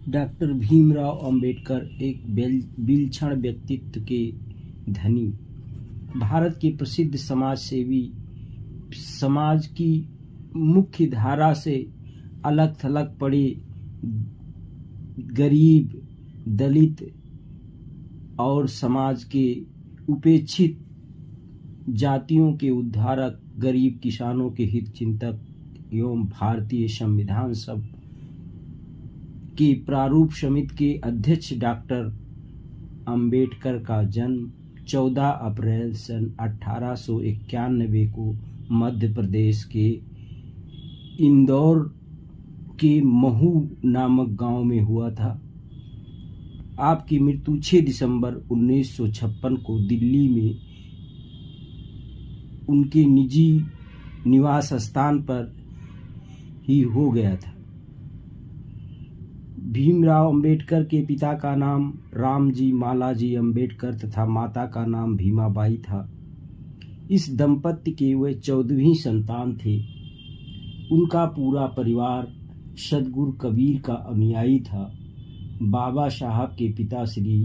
Doctor Bhimrao Ambedkar एक विलक्षण व्यक्तित्व के धनी, भारत के प्रसिद्ध समाज सेवी, समाज की मुख्य धारा से अलग थलग पड़े गरीब, दलित और समाज के उपेक्षित जातियों के उद्धारक, गरीब किसानों के हित चिंतक एवं भारतीय संविधान सभा के प्रारूप समिति के अध्यक्ष डॉक्टर अंबेडकर का जन्म 14 अप्रैल सन 1891 को मध्य प्रदेश के इंदौर के महू नामक गांव में हुआ था। आपकी मृत्यु 6 दिसंबर 1956 को दिल्ली में उनके निजी निवास स्थान पर ही हो गया था। भीमराव अंबेडकर के पिता का नाम रामजी मालाजी अंबेडकर तथा माता का नाम भीमाबाई था। इस दंपत्ति के वे 14वीं संतान थे। उनका पूरा परिवार सदगुरु कबीर का अनुयायी था। बाबा साहब के पिता श्री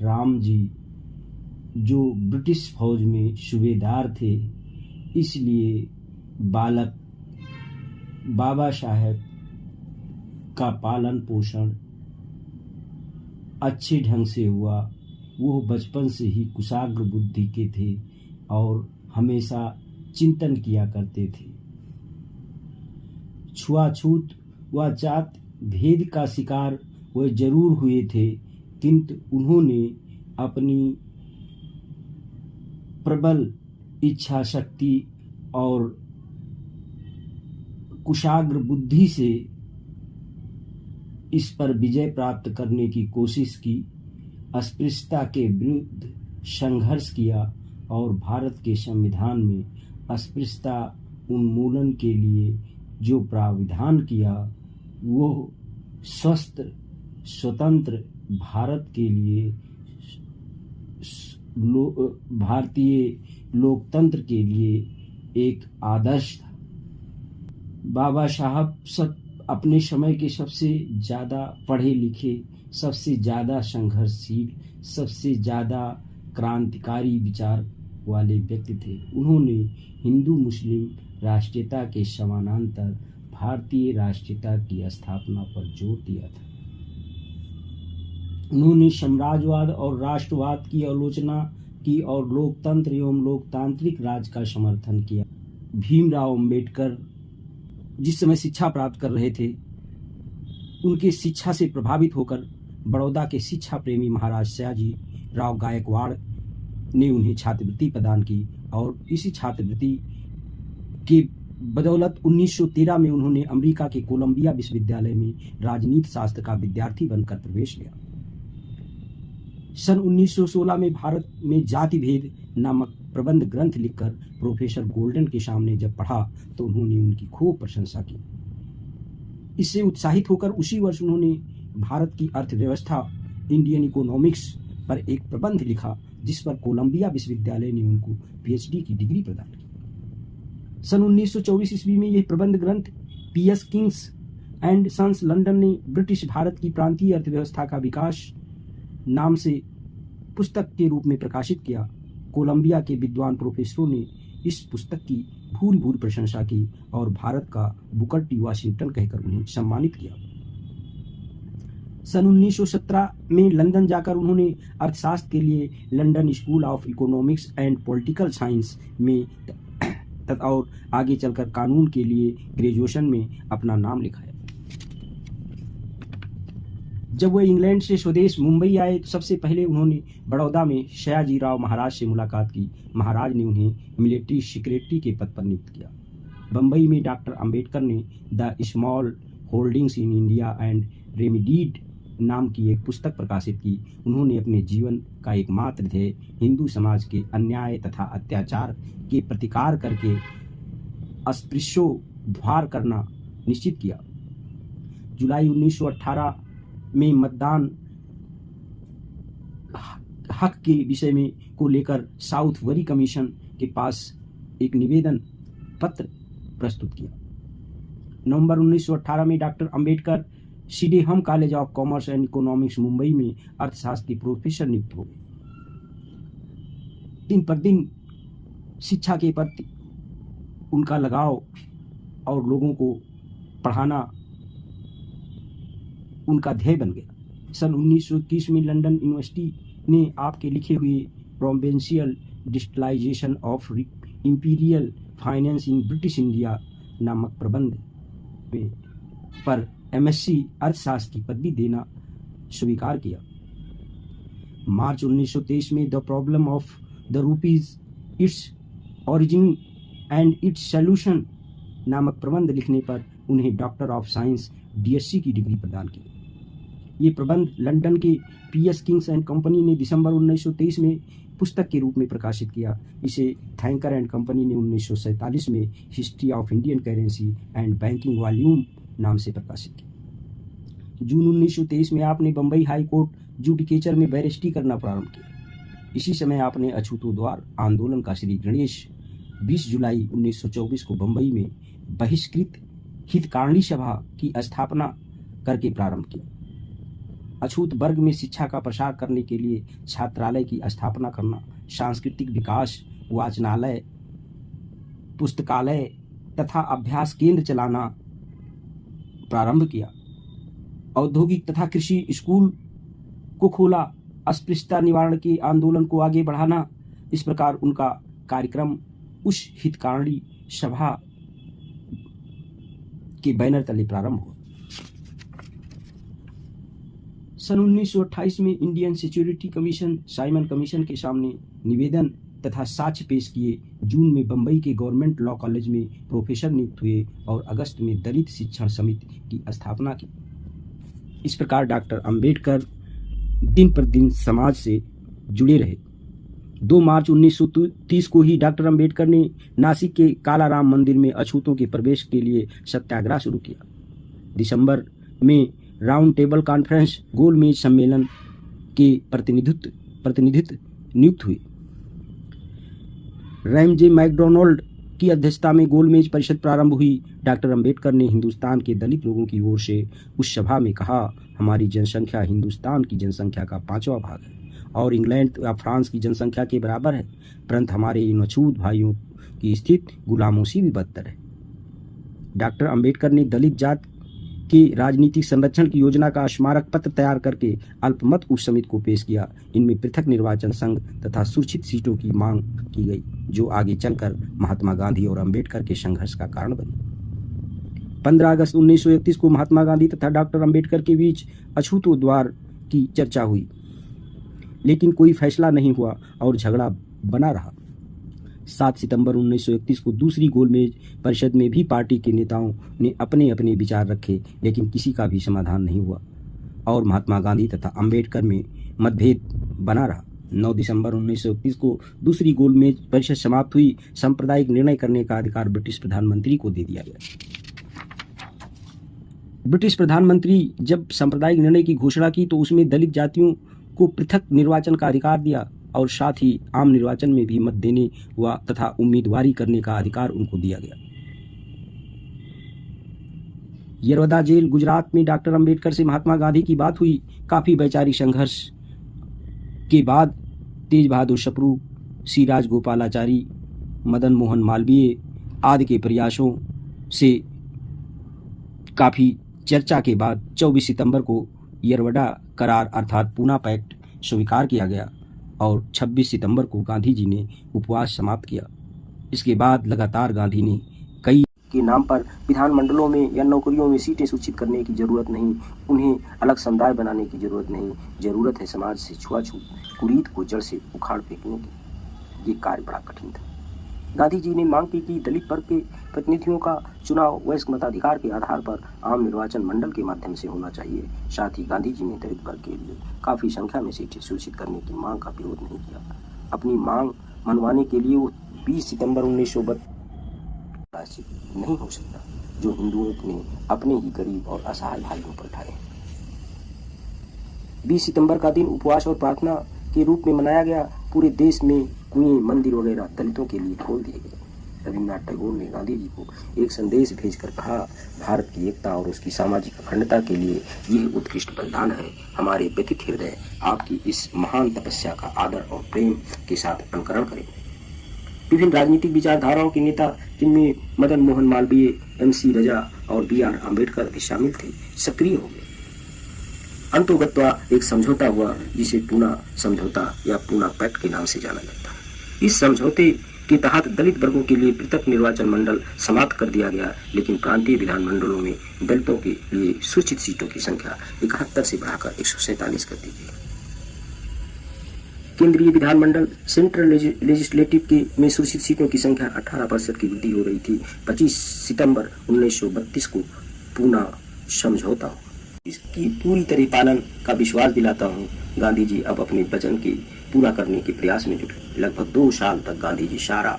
रामजी जो ब्रिटिश फौज में सूबेदार थे, इसलिए बालक बाबा साहब का पालन पोषण अच्छे ढंग से हुआ। वो बचपन से ही कुशाग्र बुद्धि के थे और हमेशा चिंतन किया करते थे। छुआछूत व जात भेद का शिकार वह जरूर हुए थे, किंतु उन्होंने अपनी प्रबल इच्छा शक्ति और कुशाग्र बुद्धि से इस पर विजय प्राप्त करने की कोशिश की, अस्पृश्यता के विरुद्ध संघर्ष किया और भारत के संविधान में अस्पृश्यता उन्मूलन के लिए जो प्राविधान किया, वो स्वस्थ स्वतंत्र भारत के लिए, भारतीय लोकतंत्र के लिए एक आदर्श था। बाबा साहब अपने समय के सबसे ज़्यादा पढ़े लिखे, सबसे ज़्यादा संघर्षशील, सबसे ज़्यादा क्रांतिकारी विचार वाले व्यक्ति थे। उन्होंने हिंदू मुस्लिम राष्ट्रीयता के समानांतर भारतीय राष्ट्रीयता की स्थापना पर जोर दिया था। उन्होंने साम्राज्यवाद और राष्ट्रवाद की आलोचना की और लोकतंत्र एवं लोकतांत्रिक राज का समर्थन किया। भीमराव अंबेडकर जिस समय शिक्षा प्राप्त कर रहे थे, उनके शिक्षा से प्रभावित होकर बड़ौदा के शिक्षा प्रेमी महाराज सयाजी राव गायकवाड़ ने उन्हें छात्रवृत्ति प्रदान की और इसी छात्रवृत्ति के बदौलत 1913 में उन्होंने अमेरिका के कोलंबिया विश्वविद्यालय में राजनीति शास्त्र का विद्यार्थी बनकर प्रवेश लिया। सन 1916 में भारत में जाति भेद नामक प्रबंध ग्रंथ लिखकर प्रोफेसर गोल्डन के सामने जब पढ़ा तो उन्होंने उनकी खूब प्रशंसा की। इससे उत्साहित होकर उसी वर्ष उन्होंने भारत की अर्थव्यवस्था, इंडियन इकोनॉमिक्स पर एक प्रबंध लिखा, जिस पर कोलंबिया विश्वविद्यालय ने उनको पीएचडी की डिग्री प्रदान की। सन 1924 ईस्वी में यह प्रबंध ग्रंथ P S King's and Sons London ने ब्रिटिश भारत की प्रांतीय अर्थव्यवस्था का विकास नाम से पुस्तक के रूप में प्रकाशित किया। कोलंबिया के विद्वान प्रोफेसरों ने इस पुस्तक की भूरी भूरी प्रशंसा की और भारत का बुकर टी वाशिंगटन कहकर उन्हें सम्मानित किया। सन 1917 में लंदन जाकर उन्होंने अर्थशास्त्र के लिए London school of economics and political science में तथा और आगे चलकर कानून के लिए ग्रेजुएशन में अपना नाम लिखाया। जब वह इंग्लैंड से स्वदेश मुंबई आए तो सबसे पहले उन्होंने बड़ौदा में सयाजी राव महाराज से मुलाकात की। महाराज ने उन्हें मिलिट्री सेक्रेटरी के पद पर नियुक्त किया। बम्बई में डॉक्टर अंबेडकर ने the small holdings in India and remedied नाम की एक पुस्तक प्रकाशित की। उन्होंने अपने जीवन का एकमात्र ध्येय हिंदू समाज के अन्याय तथा अत्याचार के प्रतिकार करके अस्पृश्योद्धार करना निश्चित किया। जुलाई 1918 में मतदान हक के विषय में को लेकर साउथ वरी कमीशन के पास एक निवेदन पत्र प्रस्तुत किया। नवंबर 1918 में doctor Ambedkar Sydenham college of commerce and economics Mumbai में अर्थशास्त्र के प्रोफेसर नियुक्त हो गए। दिन पर दिन शिक्षा के प्रति उनका लगाव और लोगों को पढ़ाना उनका ध्येय बन गया। सन 1921 में लंदन यूनिवर्सिटी ने आपके लिखे हुए provincial digitalisation of imperial finance in British India नामक प्रबंध पर एमएससी अर्थशास्त्र की पदवी देना स्वीकार किया। मार्च 1923 में the problem of the rupees, its origin and it's solution नामक प्रबंध लिखने पर उन्हें डॉक्टर ऑफ साइंस डीएससी की डिग्री प्रदान की। ये प्रबंध लंदन के पीएस किंग्स एंड कंपनी ने दिसंबर 1923 में पुस्तक के रूप में प्रकाशित किया। इसे थैंकर एंड कंपनी ने 1947 में history of Indian currency and banking volume नाम से प्रकाशित किया। जून 1923 में आपने बम्बई हाई कोर्ट जुडिकेचर में बैरिस्ट्री करना प्रारंभ किया। इसी समय आपने अछूतोद्वार आंदोलन का श्री गणेश 20 जुलाई 1924 को बम्बई में बहिष्कृत हितकारिणी सभा की स्थापना करके प्रारंभ किया। अछूत वर्ग में शिक्षा का प्रसार करने के लिए छात्रालय की स्थापना करना, सांस्कृतिक विकास, वाचनालय, पुस्तकालय तथा अभ्यास केंद्र चलाना प्रारंभ किया। औद्योगिक तथा कृषि स्कूल को खोला, अस्पृश्यता निवारण के आंदोलन को आगे बढ़ाना। इस प्रकार उनका कार्यक्रम उस हितकारिणी सभा के बैनर तले प्रारंभ हुआ। सन 1928 में Indian security commission Simon commission के सामने निवेदन तथा साक्ष्य पेश किए। जून में बम्बई के गवर्नमेंट लॉ कॉलेज में प्रोफेसर नियुक्त हुए और अगस्त में दलित शिक्षण समिति की स्थापना की। इस प्रकार डॉक्टर अंबेडकर दिन पर दिन समाज से जुड़े रहे। 2 मार्च 1930 को ही डॉक्टर अंबेडकर ने नासिक के कालाराम मंदिर में अछूतों के प्रवेश के लिए सत्याग्रह शुरू किया। दिसंबर में राउंड टेबल कॉन्फ्रेंस गोलमेज सम्मेलन के प्रतिनिधित्व नियुक्त हुए। रैमजे मैकडोनाल्ड की अध्यक्षता में गोलमेज परिषद प्रारंभ हुई। डॉक्टर अंबेडकर ने हिंदुस्तान के दलित लोगों की ओर से उस सभा में कहा, हमारी जनसंख्या हिंदुस्तान की जनसंख्या का 5वां भाग है और इंग्लैंड या फ्रांस की जनसंख्या के बराबर है, परंतु हमारे इन अछूत भाइयों की स्थिति गुलामों से भी बदतर है। डॉक्टर अंबेडकर ने दलित जात के राजनीतिक संरक्षण की योजना का स्मारक पत्र तैयार करके अल्पमत उप समिति को पेश किया। इनमें पृथक निर्वाचन संघ तथा सुरक्षित सीटों की मांग की गई, जो आगे चलकर महात्मा गांधी और अंबेडकर के संघर्ष का कारण बनी। 15 अगस्त 1931 को महात्मा गांधी तथा डॉक्टर अंबेडकर के बीच अछूतोद्वार की चर्चा हुई, लेकिन कोई फैसला नहीं हुआ और झगड़ा बना रहा। 7 सितंबर 1931 को दूसरी गोलमेज परिषद में भी पार्टी के नेताओं ने अपने अपने विचार रखे, लेकिन किसी का भी समाधान नहीं हुआ और महात्मा गांधी तथा अंबेडकर में मतभेद बना रहा। 9 दिसंबर 1931 को दूसरी गोलमेज परिषद समाप्त हुई। सांप्रदायिक निर्णय करने का अधिकार ब्रिटिश प्रधानमंत्री को दे दिया गया। ब्रिटिश प्रधानमंत्री जब सांप्रदायिक निर्णय की घोषणा की तो उसमें दलित जातियों को पृथक निर्वाचन का अधिकार दिया और साथ ही आम निर्वाचन में भी मत देने व तथा उम्मीदवारी करने का अधिकार उनको दिया गया। यरवदा जेल गुजरात में डॉक्टर अंबेडकर से महात्मा गांधी की बात हुई। काफी वैचारिक संघर्ष के बाद तेज बहादुर सप्रू, सी राजगोपालाचारी, मदन मोहन मालवीय आदि के प्रयासों से काफी चर्चा के बाद 24 सितंबर को यरवदा करार अर्थात पूना पैक्ट स्वीकार किया गया और 26 सितंबर को गांधी जी ने उपवास समाप्त किया। इसके बाद लगातार गांधी ने कई के नाम पर विधानमंडलों में या नौकरियों में सीटें सूचित करने की जरूरत नहीं, उन्हें अलग समुदाय बनाने की जरूरत नहीं, जरूरत है समाज से छुआछूत कुरीत को जड़ से उखाड़ फेंकने की। ये कार्य बड़ा कठिन था। गांधी जी ने मांग की कि दलित वर्ग के प्रतिनिधियों का चुनाव वयस्क मताधिकार के आधार पर आम निर्वाचन मंडल के माध्यम से होना चाहिए। साथ ही गांधी जी ने दलित वर्ग के लिए काफी संख्या में सीटें सूचित करने की मांग का विरोध नहीं किया। अपनी मांग मनवाने के लिए वो 20 सितंबर 1932 नहीं हो सकता जो हिंदुओं ने अपने ही गरीब और असहाय भाइयों पर उठाए। 20 सितंबर का दिन उपवास और प्रार्थना के रूप में मनाया गया। पूरे देश में कुएं, मंदिर वगैरह दलितों के लिए खोल दिए गए। रविन्द्रनाथ टैगोर ने गांधी जी को एक संदेश भेजकर कहा, भारत की एकता और उसकी सामाजिक अखंडता के लिए यह उत्कृष्ट बलिदान है। हमारे व्यथित हृदय आपकी इस महान तपस्या का आदर और प्रेम के साथ अनुकरण करें। विभिन्न राजनीतिक विचारधाराओं के नेता, जिनमें मदन मोहन मालवीय, MC रजा और BR अम्बेडकर भी शामिल थे, सक्रिय हो गए। अंतोगत्वा एक समझौता हुआ जिसे पूना समझौता या पूना पैक्ट के नाम से जाना जाता है। इस समझौते के तहत दलित वर्गों के लिए पृथक निर्वाचन मंडल समाप्त कर दिया गया, लेकिन प्रांतीय विधानमंडलों में दलितों के लिए सूचित सीटों की संख्या 71 से बढ़ाकर 147 कर दी गई। केंद्रीय विधानमंडल सेंट्रल लेजिस्लेटिव के में सूचित सीटों की संख्या 18% की वृद्धि हो रही थी। 25 सितंबर 1932 को पूना समझौता हुआ। इसकी पूरी तरह पालन का विश्वास दिलाता हूँ। गांधी जी अब अपने वचन के पूरा करने के प्रयास में जुटे। लगभग 2 साल तक गांधी जी सारा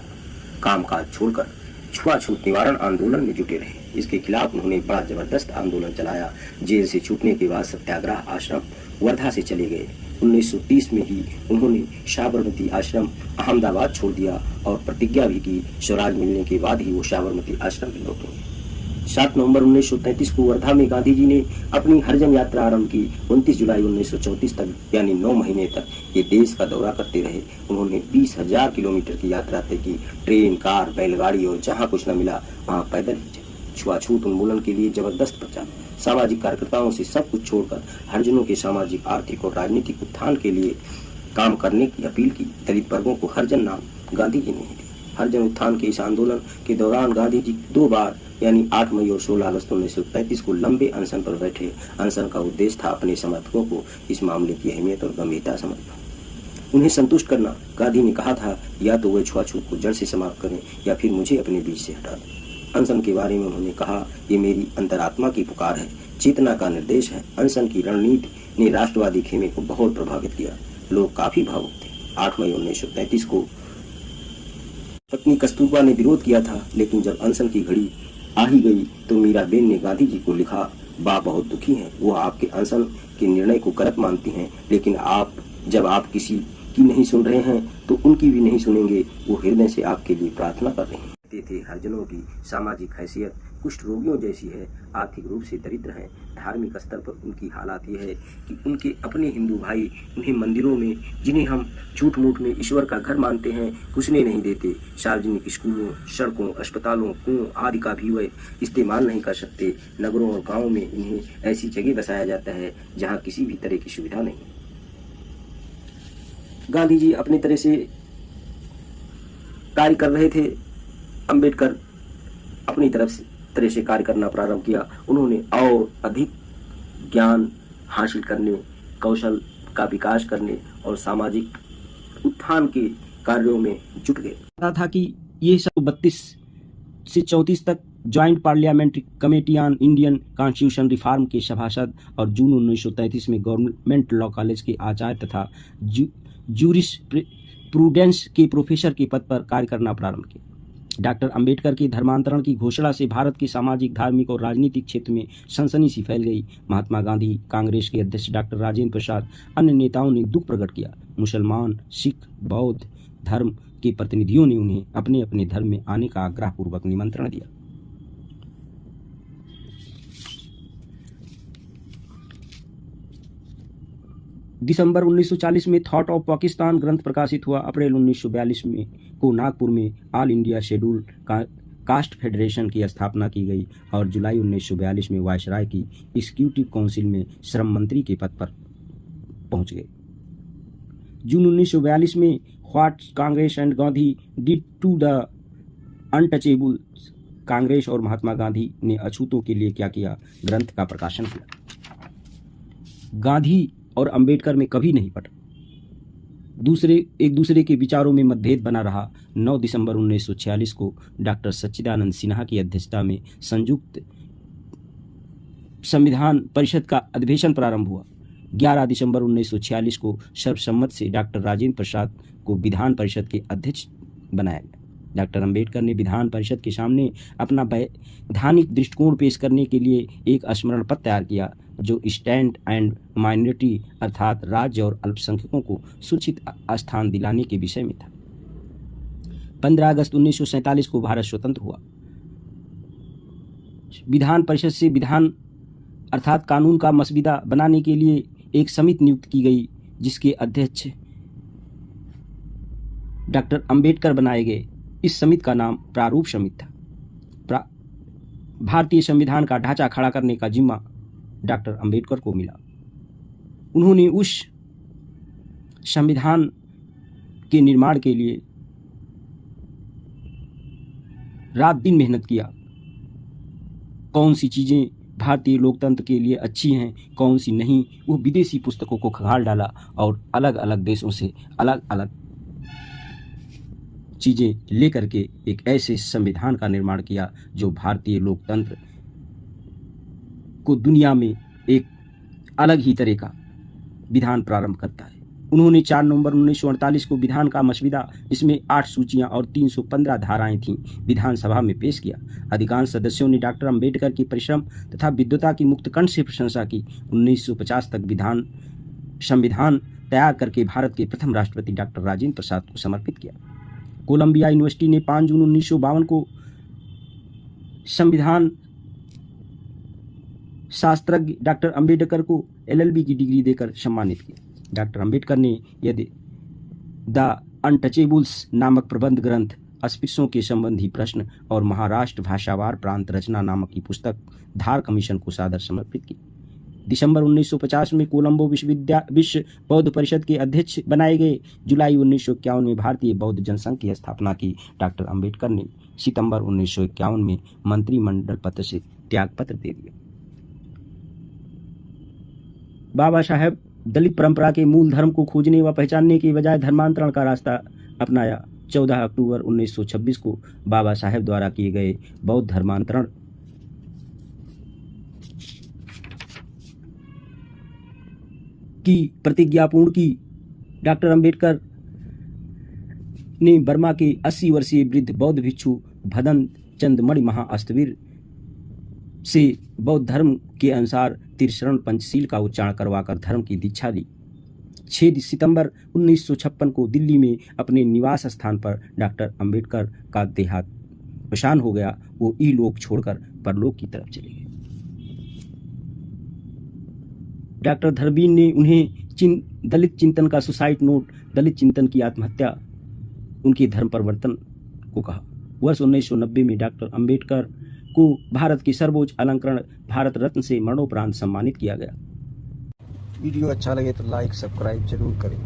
कामकाज छोड़कर छुआछूत निवारण आंदोलन में जुटे रहे। इसके खिलाफ उन्होंने बड़ा जबरदस्त आंदोलन चलाया। जेल से छूटने के बाद सत्याग्रह आश्रम वर्धा से चले गए। 1930 में ही उन्होंने साबरमती आश्रम अहमदाबाद छोड़ दिया और प्रतिज्ञा भी की, स्वराज मिलने के बाद ही वो साबरमती आश्रम में लौटेंगे। 7 नवंबर 1933 को वर्धा में गांधी जी ने अपनी हरिजन यात्रा आरंभ की। 29 जुलाई 1934 तक यानी 9 महीने तक ये देश का दौरा करते रहे। उन्होंने 20,000 किलोमीटर की यात्रा तय की। ट्रेन, कार, बैलगाड़ी और जहां कुछ न मिला वहां पैदल ही चले। छुआछूत उन्मूलन के लिए जबरदस्त प्रचार। सामाजिक कार्यकर्ताओं से सब कुछ छोड़कर हरिजनों के सामाजिक, आर्थिक और राजनीतिक उत्थान के लिए काम करने की अपील की। दलित वर्गों को हरिजन नाम गांधी जी ने ही दिया। हरिजन उत्थान के इस आंदोलन के दौरान गांधी जी 2 बार यानी 8 मई और 16 अगस्त 1935 को लंबे अनशन पर बैठे। अनशन का उद्देश्य था अपने समर्थकों को इस मामले की अहमियत और गंभीरता समझना, उन्हें संतुष्ट करना। गांधी ने कहा था, या तो वे छुआछूत को जड़ से समाप्त करें या फिर मुझे अपने बीच से हटा दें। अनशन के बारे में उन्होंने कहा, ये मेरी अंतरात्मा की पुकार है, चेतना का निर्देश है। अनशन की रणनीति ने राष्ट्रवादी खेमे को बहुत प्रभावित किया। लोग काफी भावुक थे। 8 मई 1933 को पत्नी कस्तूरबा ने विरोध किया था, लेकिन जब अनशन की घड़ी आ ही गई तो मीराबेन ने गांधी जी को लिखा, बा बहुत दुखी हैं। वो आपके अनशन के निर्णय को गलत मानती हैं, लेकिन जब आप किसी की नहीं सुन रहे हैं तो उनकी भी नहीं सुनेंगे। वो हृदय से आपके लिए प्रार्थना कर रहे हैं। थे हरिजनों की सामाजिक हैसियत कुष्ठ रोगियों जैसी है, आर्थिक रूप से दरिद्र हैं। धार्मिक स्तर पर उनकी हालात यह है कि उनके अपने हिंदू भाई उन्हें मंदिरों में, जिन्हें हम झूठ मूठ में ईश्वर का घर मानते हैं, घुसने नहीं देते। सार्वजनिक स्कूलों, सड़कों, अस्पतालों, कुओं आदि का भी वे इस्तेमाल नहीं कर सकते। नगरों और गाँव में इन्हें ऐसी जगह बसाया जाता है जहाँ किसी भी तरह की सुविधा नहीं। गांधी जी अपनी तरह से कार्य कर रहे थे। अम्बेडकर अपनी तरह से कार्य करना प्रारंभ किया। उन्होंने और अधिक ज्ञान हासिल करने, कौशल का विकास करने और सामाजिक उत्थान के कार्यों में जुट गए। था कि ये सब 32 से 34 तक joint parliamentary committee on Indian constitution reform के सभासद और जून 1933 में गवर्नमेंट लॉ कॉलेज के आचार्य तथा जूरिस प्रूडेंस के प्रोफेसर के पद पर कार्य करना प्रारंभ किया। डॉक्टर अंबेडकर के धर्मांतरण की घोषणा से भारत के सामाजिक, धार्मिक और राजनीतिक क्षेत्र में सनसनी सी फैल गई। महात्मा गांधी, कांग्रेस के अध्यक्ष डॉक्टर राजेंद्र प्रसाद, अन्य नेताओं ने दुख प्रकट किया। मुसलमान, सिख, बौद्ध धर्म के प्रतिनिधियों ने उन्हें अपने अपने धर्म में आने का आग्रहपूर्वक निमंत्रण दिया। दिसंबर 1940 में थॉट ऑफ पाकिस्तान ग्रंथ प्रकाशित हुआ। अप्रैल 1942 में को नागपुर में all India schedule caste federation की स्थापना की गई और जुलाई 1942 में वायसराय की एग्जीक्यूटिव काउंसिल में श्रम मंत्री के पद पर पहुंच गए। जून 1942 में what Congress and Gandhi did to the untouchables, Congress और महात्मा गांधी ने अछूतों के लिए क्या किया, ग्रंथ का प्रकाशन किया। गांधी और अंबेडकर में कभी नहीं पटा। एक दूसरे के विचारों में मतभेद बना रहा। 9 दिसंबर 1946 को डॉक्टर सच्चिदानंद सिन्हा की अध्यक्षता में संयुक्त संविधान परिषद का अधिवेशन प्रारंभ हुआ। 11 दिसंबर 1946 को सर्वसम्मत से डॉक्टर राजेंद्र प्रसाद को विधान परिषद के अध्यक्ष बनाया गया। डॉक्टर अंबेडकर ने विधान परिषद के सामने अपना वैधानिक दृष्टिकोण पेश करने के लिए एक स्मरण पत्र तैयार किया, जो स्टैंड एंड माइनॉरिटी अर्थात राज्य और अल्पसंख्यकों को सुरक्षित स्थान दिलाने के विषय में था। 15 अगस्त 1947 को भारत स्वतंत्र हुआ। विधान परिषद से विधान अर्थात कानून का मसविदा बनाने के लिए एक समिति नियुक्त की गई, जिसके अध्यक्ष डॉक्टर अंबेडकर बनाए गए। इस समिति का नाम प्रारूप समिति था। भारतीय संविधान का ढांचा खड़ा करने का जिम्मा डॉक्टर अंबेडकर को मिला। उन्होंने उस संविधान के निर्माण के लिए रात दिन मेहनत किया। कौन सी चीज़ें भारतीय लोकतंत्र के लिए अच्छी हैं, कौन सी नहीं, वो विदेशी पुस्तकों को खंगाल डाला और अलग अलग देशों से अलग अलग चीज़ें लेकर के एक ऐसे संविधान का निर्माण किया जो भारतीय लोकतंत्र को दुनिया में एक अलग ही तरह का विधान प्रारंभ करता है। उन्होंने 4 नवंबर 1948 को विधान का मसविदा, इसमें 8 सूचियां और 315 धाराएं थीं, विधानसभा में पेश किया। अधिकांश सदस्यों ने डॉक्टर अंबेडकर की परिश्रम तथा विद्वता की मुक्तकंठ से प्रशंसा की। 1950 तक संविधान तैयार करके भारत के प्रथम राष्ट्रपति डॉक्टर राजेंद्र प्रसाद को समर्पित किया। कोलंबिया यूनिवर्सिटी ने 5 जून 1952 को संविधान शास्त्रज्ञ डॉक्टर अंबेडकर को LLB की डिग्री देकर सम्मानित किया। डॉक्टर अंबेडकर ने यदि द अनटचेबल्स नामक प्रबंध ग्रंथ, अस्पृश्यों के संबंधी प्रश्न और महाराष्ट्र भाषावार प्रांत रचना नामक की पुस्तक धार कमीशन को सादर समर्पित की। दिसंबर 1950 में कोलंबो विश्व बौद्ध परिषद के अध्यक्ष बनाए गए। जुलाई 1951 में भारतीय बौद्ध जनसंघ की स्थापना की। डॉक्टर अंबेडकर ने सितंबर 1951 में मंत्रिमंडल पद से त्यागपत्र दे दिया। बाबा साहेब दलित परंपरा के मूल धर्म को खोजने व पहचानने के बजाय धर्मांतरण का रास्ता अपनाया। 14 अक्टूबर 1926 को बाबा साहेब द्वारा किए गए बौद्ध धर्मांतरण की प्रतिज्ञा पूर्ण की। डॉक्टर अंबेडकर ने बर्मा के 80 वर्षीय वृद्ध बौद्ध भिक्षु भदन चंद मणि महाअस्तवीर से बौद्ध धर्म के अनुसार त्रिशरण पंचशील का उच्चारण करवाकर धर्म की दीक्षा ली। 6 सितंबर 1956 को दिल्ली में अपने निवास स्थान पर डॉक्टर अंबेडकर का देहावसान हो गया। वो इहलोक छोड़कर परलोक की तरफ चले गए। डॉक्टर धरबीन ने उन्हें दलित चिंतन का सुसाइड नोट, दलित चिंतन की आत्महत्या, उनके धर्म परिवर्तन को कहा। वर्ष 1990 में डॉक्टर अंबेडकर को भारत के सर्वोच्च अलंकरण भारत रत्न से मरणोपरांत सम्मानित किया गया। वीडियो अच्छा लगे तो लाइक सब्सक्राइब जरूर करें।